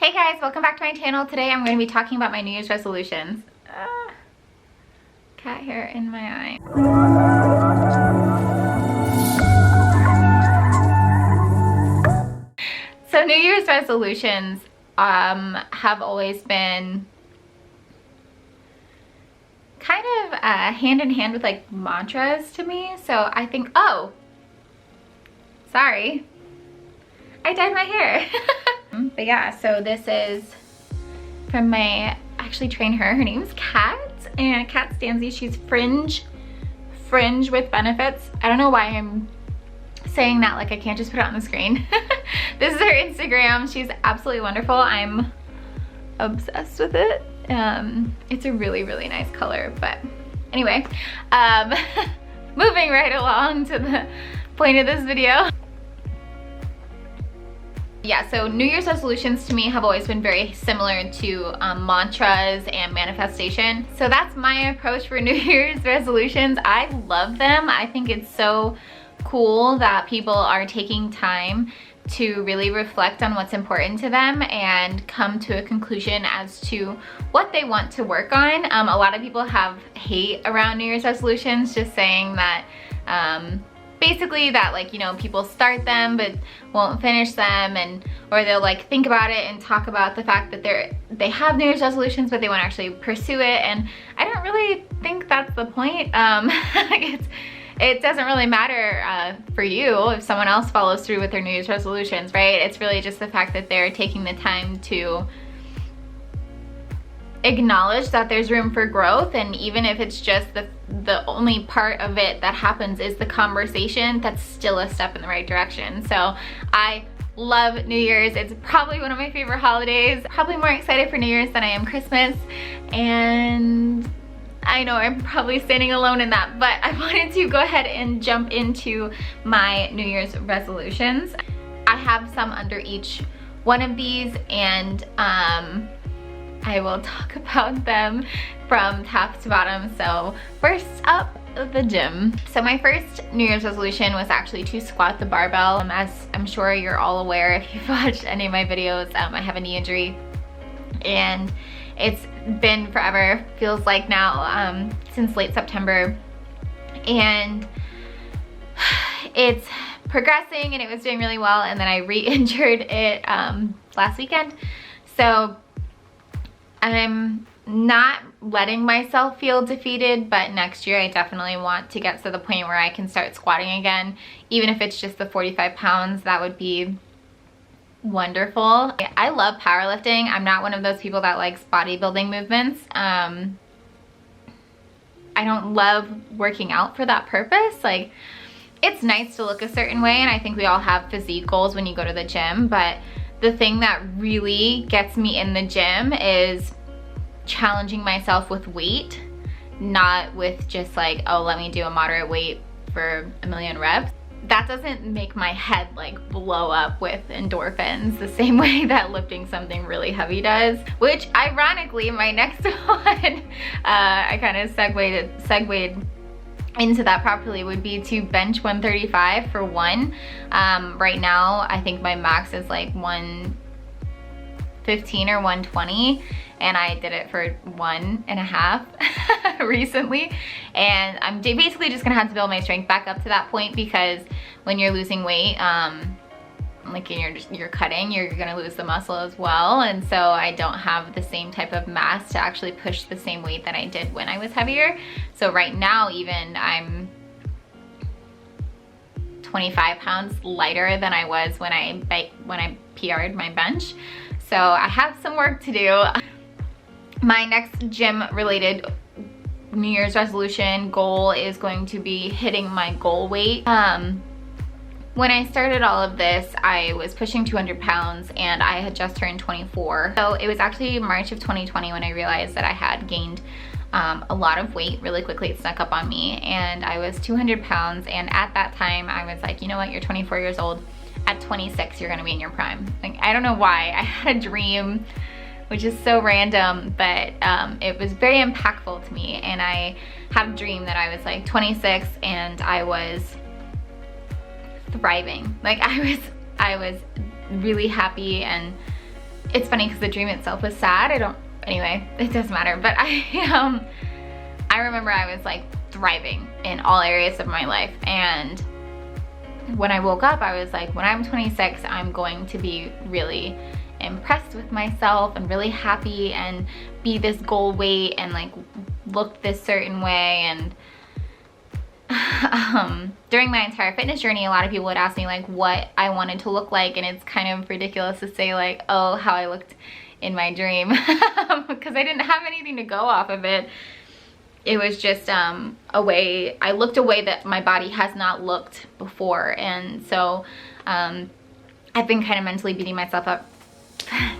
Hey guys, welcome back to my channel. Today I'm going to be talking about my New Year's resolutions. Cat hair in my eye. So New Year's resolutions have always been kind of hand in hand with like mantras to me. So I think, oh, sorry, I dyed my hair. But yeah, so this is from my, actually train her name's Kat, and Kat Stanzi. She's fringe with benefits. I don't know why I'm saying that like I can't just put it on the screen. This is her Instagram. She's absolutely wonderful. I'm obsessed with it. It's a really nice color. But anyway, moving right along to the point of this video. Yeah, so New Year's resolutions to me have always been very similar to mantras and manifestation. So that's my approach for New Year's resolutions. I love them. I think it's so cool that people are taking time to really reflect on what's important to them and come to a conclusion as to what they want to work on. A lot of people have hate around New Year's resolutions, just saying that basically that, like, you know, people start them but won't finish them, and or they'll like think about it and talk about the fact that they have New Year's resolutions but they won't actually pursue it. And I don't really think that's the point. It doesn't really matter for you if someone else follows through with their New Year's resolutions, right? It's really just the fact that they're taking the time to acknowledge that there's room for growth, and even if it's just the only part of it that happens is the conversation, that's still a step in the right direction. So I love New Year's. It's probably one of my favorite holidays. Probably more excited for New Year's than I am Christmas, and I know I'm probably standing alone in that, but I wanted to go ahead and jump into my New Year's resolutions. I have some under each one of these, and I will talk about them from top to bottom. So first up, the gym. So my first New Year's resolution was actually to squat the barbell. As I'm sure you're all aware if you've watched any of my videos, I have a knee injury, and it's been forever, feels like now, since late September, and it's progressing and it was doing really well, and then I re-injured it last weekend. So I'm not letting myself feel defeated, but next year I definitely want to get to the point where I can start squatting again. Even if it's just the 45 pounds, that would be wonderful. I love powerlifting. I'm not one of those people that likes bodybuilding movements. I don't love working out for that purpose. Like, it's nice to look a certain way, and I think we all have physique goals when you go to the gym, but the thing that really gets me in the gym is challenging myself with weight, not with just like, oh, let me do a moderate weight for a million reps. That doesn't make my head like blow up with endorphins the same way that lifting something really heavy does, which ironically my next one, I kind of segued into that properly, would be to bench 135 for one. Right now I think my max is like 115 or 120, and I did it for 1.5 recently, and I'm basically just gonna have to build my strength back up to that point, because when you're losing weight, like you're cutting, you're gonna lose the muscle as well, and so I don't have the same type of mass to actually push the same weight that I did when I was heavier. So right now even I'm 25 pounds lighter than I was when I PR'd my bench. So I have some work to do. My next gym related New Year's resolution goal is going to be hitting my goal weight. When I started all of this, I was pushing 200 pounds and I had just turned 24. So it was actually March of 2020 when I realized that I had gained a lot of weight really quickly. It snuck up on me, and I was 200 pounds. And at that time I was like, you know what, you're 24 years old. At 26, you're gonna be in your prime. Like, I don't know why. I had a dream, which is so random, but it was very impactful to me. And I had a dream that I was like 26 and I was thriving. Like, I was really happy and it's funny because the dream itself was sad. Anyway, it doesn't matter. But I remember I was like thriving in all areas of my life. And when I woke up, I was like, when I'm 26, I'm going to be really impressed with myself and really happy and be this goal weight and like look this certain way. And during my entire fitness journey, a lot of people would ask me like what I wanted to look like, and it's kind of ridiculous to say like, oh, how I looked in my dream, because I didn't have anything to go off of it. It was just I looked a way that my body has not looked before. And so I've been kind of mentally beating myself up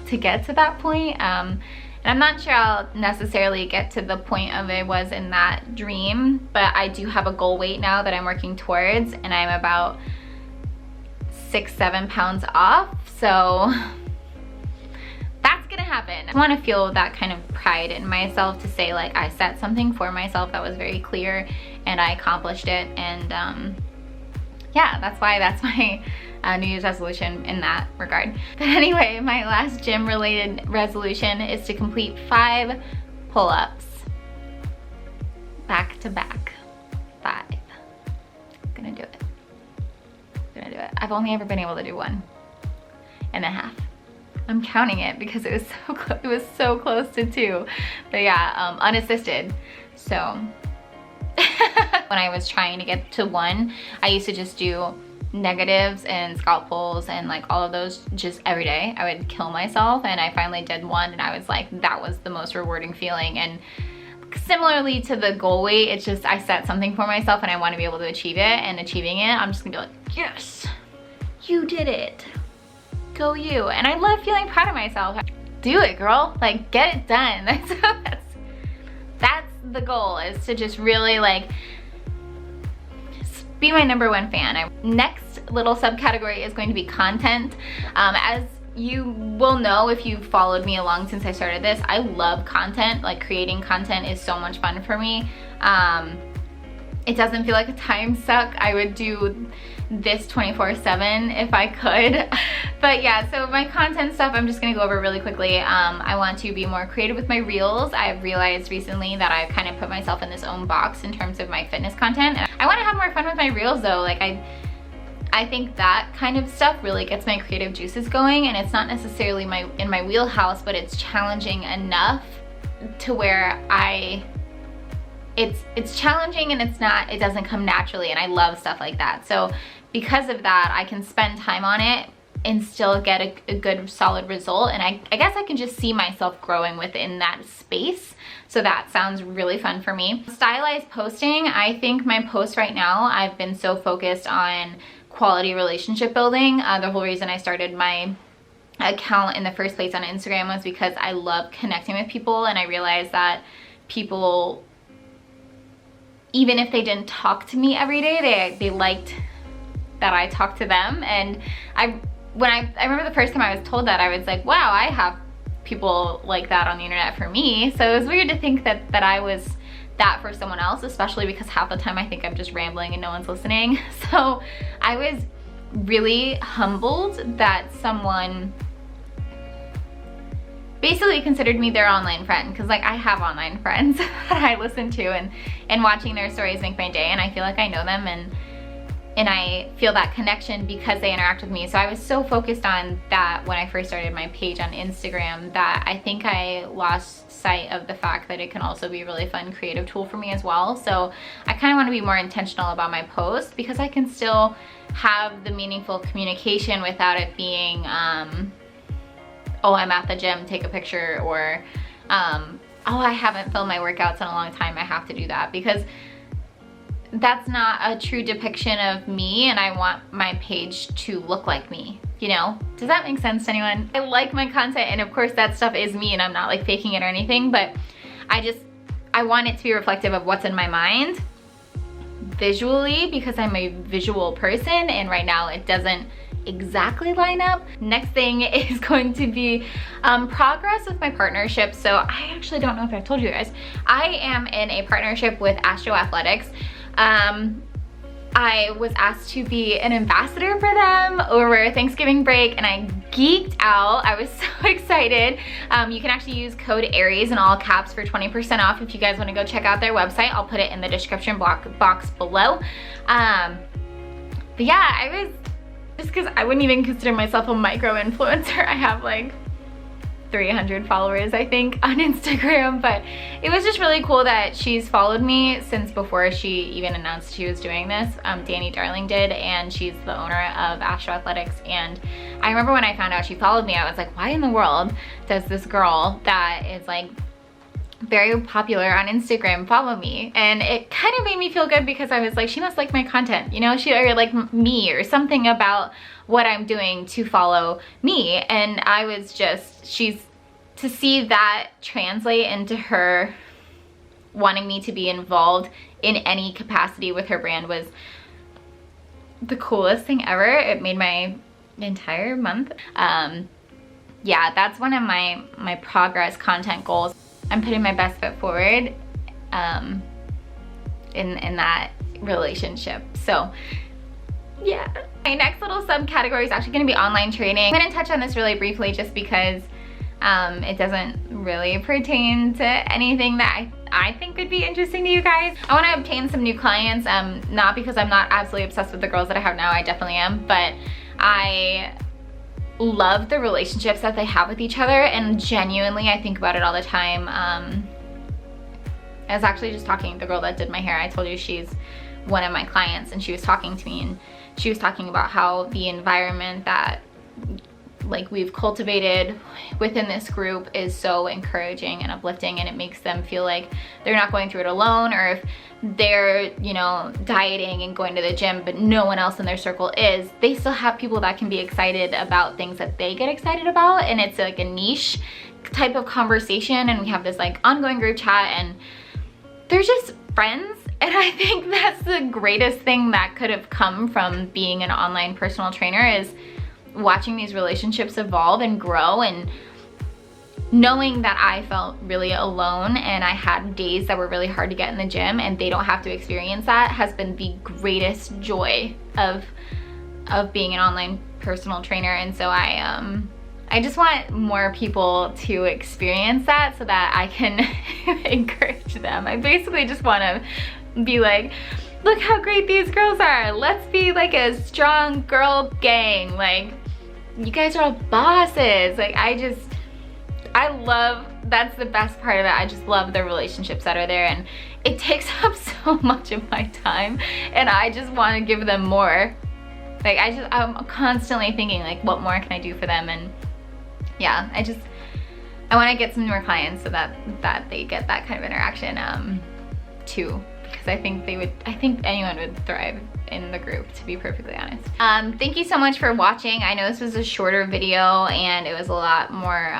to get to that point. And I'm not sure I'll necessarily get to the point of it was in that dream, but I do have a goal weight now that I'm working towards, and I'm about 6-7 pounds off. So that's gonna happen. I want to feel that kind of pride in myself to say like I set something for myself that was very clear and I accomplished it. And yeah, that's why that's my New Year's resolution in that regard. But anyway, my last gym related resolution is to complete 5 pull-ups back to back. 5. Gonna do it. Gonna do it. I've only ever been able to do 1.5. I'm counting it because it was so close to 2. But yeah, unassisted. So when I was trying to get to 1, I used to just do negatives and scalp pulls and like all of those just every day. I would kill myself, and I finally did 1, and I was like, that was the most rewarding feeling. And similarly to the goal weight, it's just I set something for myself and I want to be able to achieve it, and achieving it, I'm just gonna be like, yes, you did it. Go you. And I love feeling proud of myself. Do it, girl. Like, get it done. That's the goal, is to just really like be my #1 fan. Next little subcategory is going to be content. As you will know if you've followed me along since I started this, I love content. Like, creating content is so much fun for me. It doesn't feel like a time suck. I would do this 24/7 if I could. But yeah, so my content stuff, I'm just gonna go over really quickly. I want to be more creative with my reels. I've realized recently that I've kind of put myself in this own box in terms of my fitness content. And I wanna have more fun with my reels though. Like I think that kind of stuff really gets my creative juices going, and it's not necessarily in my wheelhouse, but it's challenging enough to where it's challenging, and it doesn't come naturally, and I love stuff like that. So because of that, I can spend time on it and still get a good solid result, and I guess I can just see myself growing within that space. So that sounds really fun for me. Stylized posting, I think my posts right now, I've been so focused on quality relationship building. The whole reason I started my account in the first place on Instagram was because I love connecting with people, and I realized that people, even if they didn't talk to me every day, they liked that I talked to them. And I remember the first time I was told that, I was like, wow, I have people like that on the internet for me. So it was weird to think that I was that for someone else, especially because half the time I think I'm just rambling and no one's listening. So I was really humbled that someone basically considered me their online friend, because like I have online friends that I listen to, and watching their stories make my day, and I feel like I know them, and I feel that connection because they interact with me. So I was so focused on that when I first started my page on Instagram that I think I lost sight of the fact that it can also be a really fun creative tool for me as well. So I kind of want to be more intentional about my posts, because I can still have the meaningful communication without it being oh, I'm at the gym, take a picture, or oh, I haven't filmed my workouts in a long time, I have to do that, because that's not a true depiction of me, and I want my page to look like me, you know? Does that make sense to anyone? I like my content, and of course that stuff is me, and I'm not like faking it or anything, but I want it to be reflective of what's in my mind visually, because I'm a visual person, and right now it doesn't exactly line up. Next thing is going to be progress with my partnership. So I actually don't know if I've told you guys, I am in a partnership with Astro Athletics. I I was asked to be an ambassador for them over Thanksgiving break, and I geeked out. I was so excited. You can actually use code ARIES in all caps for 20% off if you guys want to go check out their website. I'll put it in the description box below. But yeah, I was, just because I wouldn't even consider myself a micro influencer. I have like 300 followers, I think, on Instagram, but it was just really cool that she's followed me since before she even announced she was doing this. Danny Darling did, and she's the owner of Astro Athletics. And I remember when I found out she followed me, I was like, why in the world does this girl that is like very popular on Instagram follow me? And it kind of made me feel good, because I was like, she must like my content, you know, she or like me, or something about what I'm doing to follow me. And I was just, to see that translate into her wanting me to be involved in any capacity with her brand was the coolest thing ever. It made my entire month. Yeah, that's one of my progress content goals. I'm putting my best foot forward in that relationship. So yeah. My next little subcategory is actually going to be online training. I'm going to touch on this really briefly just because it doesn't really pertain to anything that I think would be interesting to you guys. I want to obtain some new clients, not because I'm not absolutely obsessed with the girls that I have now, I definitely am, but I love the relationships that they have with each other, and genuinely I think about it all the time. I was actually just talking to the girl that did my hair. I told you she's one of my clients, and she was talking to me, and she was talking about how the environment that like we've cultivated within this group is so encouraging and uplifting, and it makes them feel like they're not going through it alone. Or if they're, you know, dieting and going to the gym but no one else in their circle is, they still have people that can be excited about things that they get excited about, and it's like a niche type of conversation. And we have this like ongoing group chat, and they're just friends. And I think that's the greatest thing that could have come from being an online personal trainer, is watching these relationships evolve and grow, and knowing that I felt really alone and I had days that were really hard to get in the gym, and they don't have to experience that, has been the greatest joy of being an online personal trainer. And so I just want more people to experience that so that I can encourage them. I basically just want to be like, look how great these girls are. Let's be like a strong girl gang. Like, you guys are all bosses. Like, I love, that's the best part of it. I just love the relationships that are there, and it takes up so much of my time, and I just want to give them more. Like, I'm constantly thinking like, what more can I do for them? And yeah, I want to get some more clients so that they get that kind of interaction too. Because I think anyone would thrive in the group, to be perfectly honest. Thank you so much for watching. I know this was a shorter video, and it was a lot more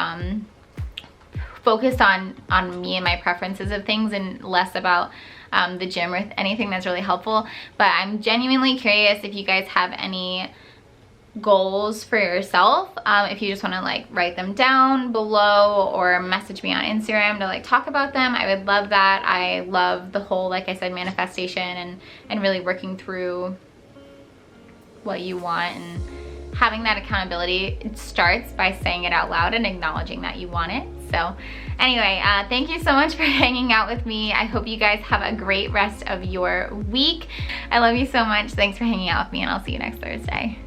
focused on me and my preferences of things, and less about the gym or anything that's really helpful. But I'm genuinely curious if you guys have any goals for yourself. If you just want to like write them down below, or message me on Instagram to like talk about them, I would love that. I love the whole, like I said, manifestation and really working through what you want, and having that accountability. It starts by saying it out loud and acknowledging that you want it. So anyway, thank you so much for hanging out with me. I hope you guys have a great rest of your week. I love you so much. Thanks for hanging out with me, and I'll see you next Thursday.